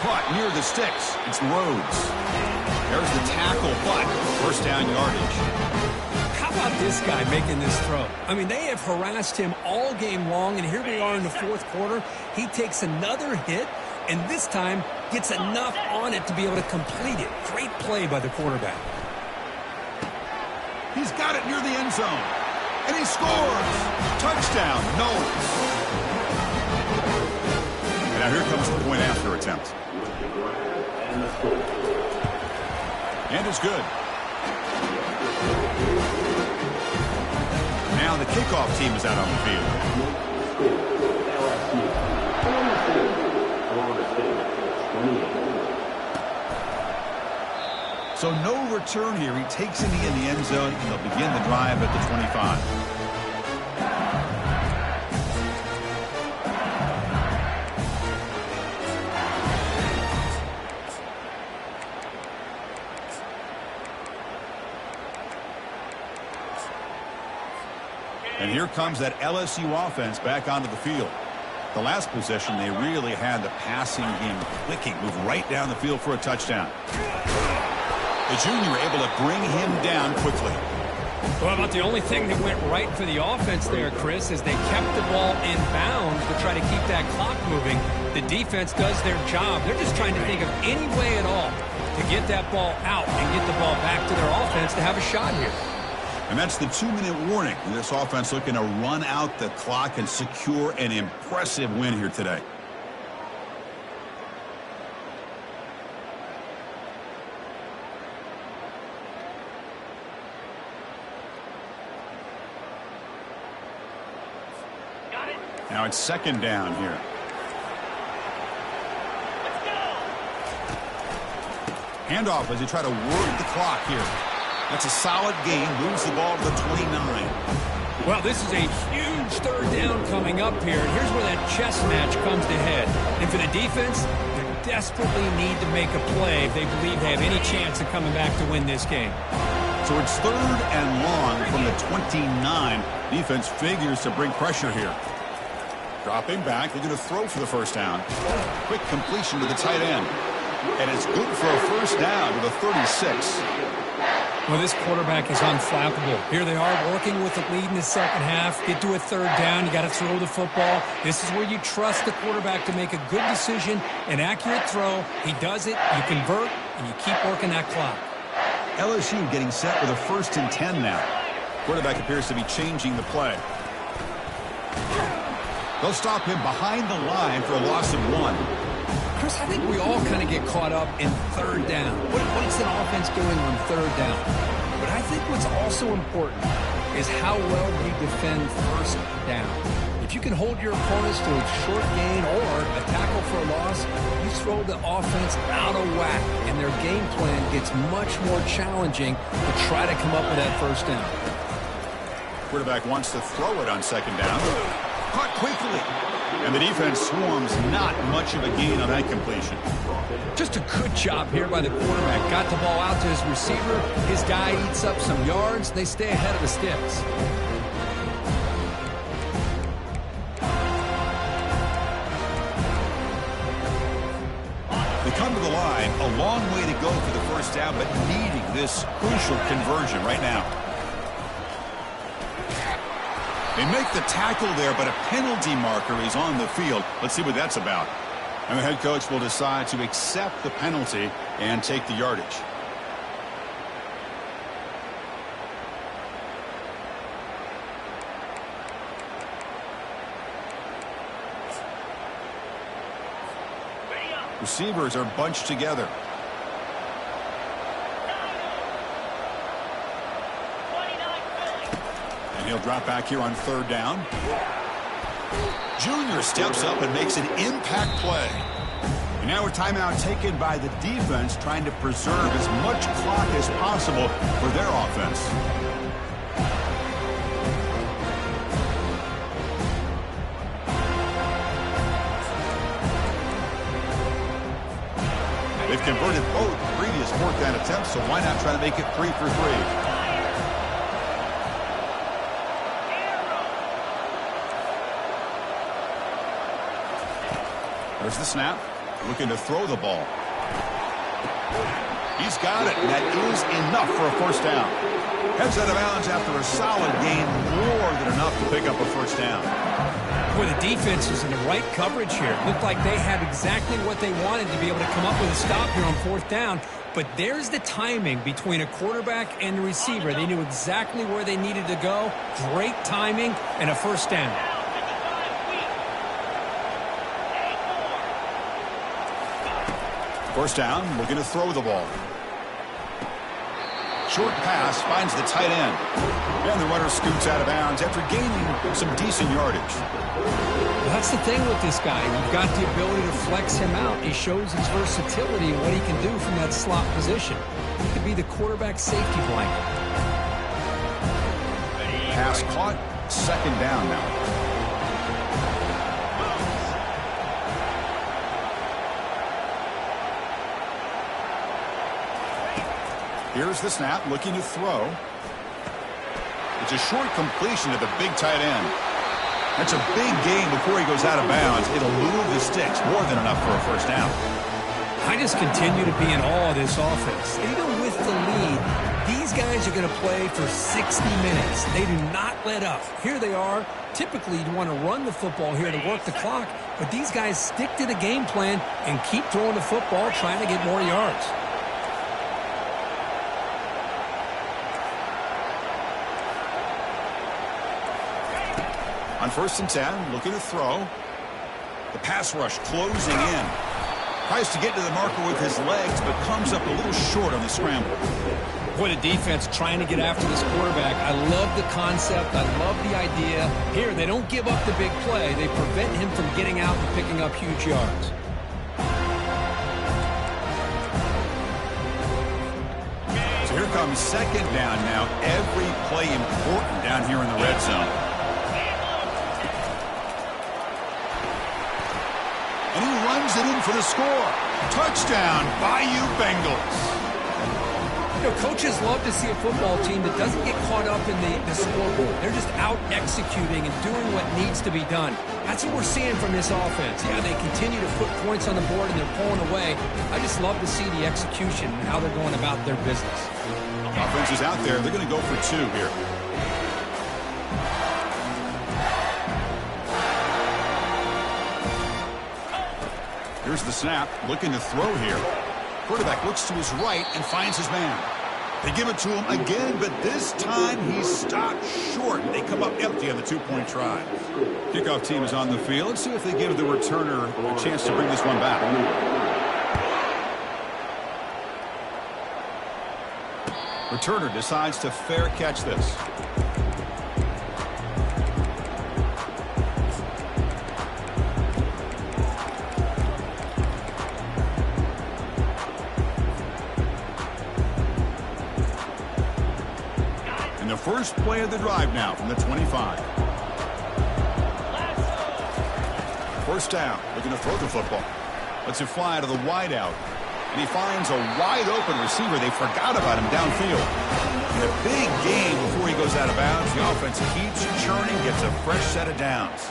Speaker 1: Caught near the sticks. It's Rhodes. There's the tackle, but 1st down yardage.
Speaker 2: How about this guy making this throw? I mean, they have harassed him all game long, and here we are in the 4th quarter. He takes another hit, and this time gets enough on it to be able to complete it. Great play by the quarterback.
Speaker 1: He's got it near the end zone. And he scores. Touchdown, Knowles. And now here comes the point after attempt. And it's good. Now the kickoff team is out on the field. So no return here. He takes it in the end zone, and they'll begin the drive at the 25. And here comes that LSU offense back onto the field. The last possession, they really had the passing game clicking. Move right down the field for a touchdown. The junior able to bring him down quickly.
Speaker 2: Well, about the only thing that went right for the offense there, Chris, is they kept the ball in bounds to try to keep that clock moving. The defense does their job. They're just trying to think of any way at all to get that ball out and get the ball back to their offense to have a shot here.
Speaker 1: And that's the 2-minute warning. This offense looking to run out the clock and secure an impressive win here today. Now it's 2nd down here. Handoff as they try to work the clock here. That's a solid gain. Moves the ball to the 29.
Speaker 2: Well, this is a huge 3rd down coming up here. And here's where that chess match comes to head. And for the defense, they desperately need to make a play if they believe they have any chance of coming back to win this game.
Speaker 1: So it's 3rd and long from the 29. Defense figures to bring pressure here. Dropping back. They're going to throw for the 1st down. Quick completion to the tight end. And it's good for a 1st down to the 36.
Speaker 2: Well, this quarterback is unflappable. Here they are working with the lead in the 2nd half. Get to a 3rd down. You got to throw the football. This is where you trust the quarterback to make a good decision, an accurate throw. He does it, you convert, and you keep working that clock.
Speaker 1: LSU getting set with a 1st and 10 now. Quarterback appears to be changing the play. They'll stop him behind the line for a loss of 1.
Speaker 2: Chris, I think we all kind of get caught up in third down. What's an offense doing on third down? But I think what's also important is how well they defend first down. If you can hold your opponents to a short gain or a tackle for a loss, you throw the offense out of whack, and their game plan gets much more challenging to try to come up with that first down.
Speaker 1: Quarterback wants to throw it on second down. Caught quickly. And the defense swarms not much of a gain on that completion.
Speaker 2: Just a good job here by the quarterback. Got the ball out to his receiver. His guy eats up some yards. They stay ahead of the sticks.
Speaker 1: They come to the line. A long way to go for the first down, but needing this crucial conversion right now. They make the tackle there, but a penalty marker is on the field. Let's see what that's about. And the head coach will decide to accept the penalty and take the yardage. Receivers are bunched together. He'll drop back here on third down. Junior steps up and makes an impact play. And now a timeout taken by the defense, trying to preserve as much clock as possible for their offense. They've converted both previous fourth down attempts, so why not try to make it 3 for 3? There's the snap. Looking to throw the ball. He's got it. And that is enough for a first down. Heads out of bounds after a solid gain. More than enough to pick up a first down.
Speaker 2: Boy, the defense is in the right coverage here. Looked like they had exactly what they wanted to be able to come up with a stop here on fourth down. But there's the timing between a quarterback and the receiver. They knew exactly where they needed to go. Great timing and a first down.
Speaker 1: First down, looking to throw the ball. Short pass finds the tight end. And the runner scoots out of bounds after gaining some decent yardage.
Speaker 2: Well, that's the thing with this guy. You've got the ability to flex him out. He shows his versatility and what he can do from that slot position. He could be the quarterback safety blanket.
Speaker 1: Pass caught. Second down now. Here's the snap, looking to throw. It's a short completion to the big tight end. That's a big gain before he goes out of bounds. It'll move the sticks, more than enough for a first down.
Speaker 2: I just continue to be in awe of this offense. Even with the lead, these guys are going to play for 60 minutes. They do not let up. Here they are. Typically, you want to run the football here to work the clock, but these guys stick to the game plan and keep throwing the football, trying to get more yards.
Speaker 1: On 1st and 10, looking to throw. The pass rush closing in. Tries to get to the marker with his legs, but comes up a little short on the scramble.
Speaker 2: Boy, the defense trying to get after this quarterback. I love the concept. I love the idea. Here, they don't give up the big play. They prevent him from getting out and picking up huge yards.
Speaker 1: So here comes second down now. Every play important down here in the red zone. And he runs it in for the score. Touchdown, Bayou Bengals.
Speaker 2: You know, coaches love to see a football team that doesn't get caught up in the scoreboard. They're just out executing and doing what needs to be done. That's what we're seeing from this offense. Yeah, they continue to put points on the board and they're pulling away. I just love to see the execution and how they're going about their business.
Speaker 1: Offense is out there. They're going to go for 2 here. Here's the snap, looking to throw here. Quarterback looks to his right and finds his man. They give it to him again, but this time he's stopped short. They come up empty on the two-point try. Kickoff team is on the field. Let's see if they give the returner a chance to bring this one back. Returner decides to fair catch this. And the first play of the drive now from the 25. First down, looking to throw the football. Lets it fly to the wideout. And he finds a wide-open receiver. They forgot about him downfield. And a big gain before he goes out of bounds. The offense keeps churning, gets a fresh set of downs.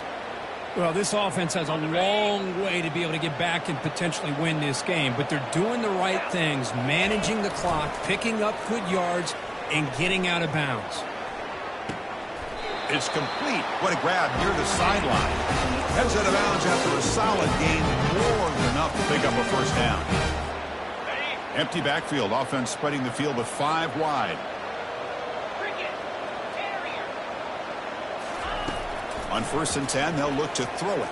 Speaker 2: Well, this offense has a long way to be able to get back and potentially win this game. But they're doing the right things, managing the clock, picking up good yards, and getting out of bounds.
Speaker 1: It's complete. What a grab near the sideline. Heads out of bounds after a solid gain, more than enough to pick up a first down. Empty backfield. Offense spreading the field with 5 wide. On 1st and 10, they'll look to throw it.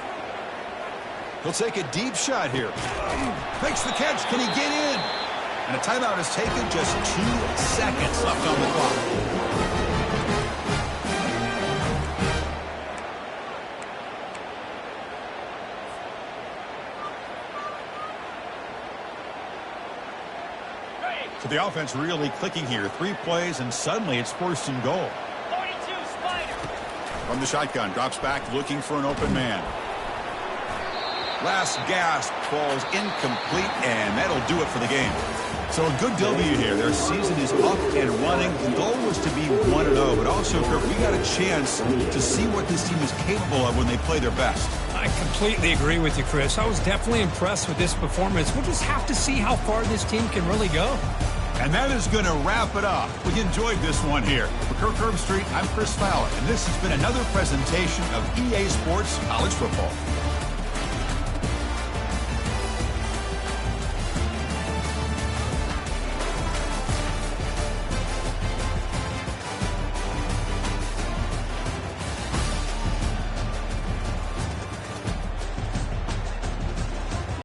Speaker 1: He'll take a deep shot here. Makes the catch. Can he get in? And a timeout is taken. Just 2 seconds left on the clock. So the offense really clicking here. 3 plays, and suddenly it's 1st and goal.
Speaker 3: 42, Spider.
Speaker 1: From the shotgun, drops back looking for an open man. Last gasp falls incomplete, and that'll do it for the game. So a good W here. Their season is up and running. The goal was to be 1-0, but also, Kirk, we got a chance to see what this team is capable of when they play their best.
Speaker 2: I completely agree with you, Chris. I was definitely impressed with this performance. We'll just have to see how far this team can really go.
Speaker 1: And that is going to wrap it up. We enjoyed this one here. For Kirk Herbstreit, I'm Chris Fowler, and this has been another presentation of EA Sports College Football.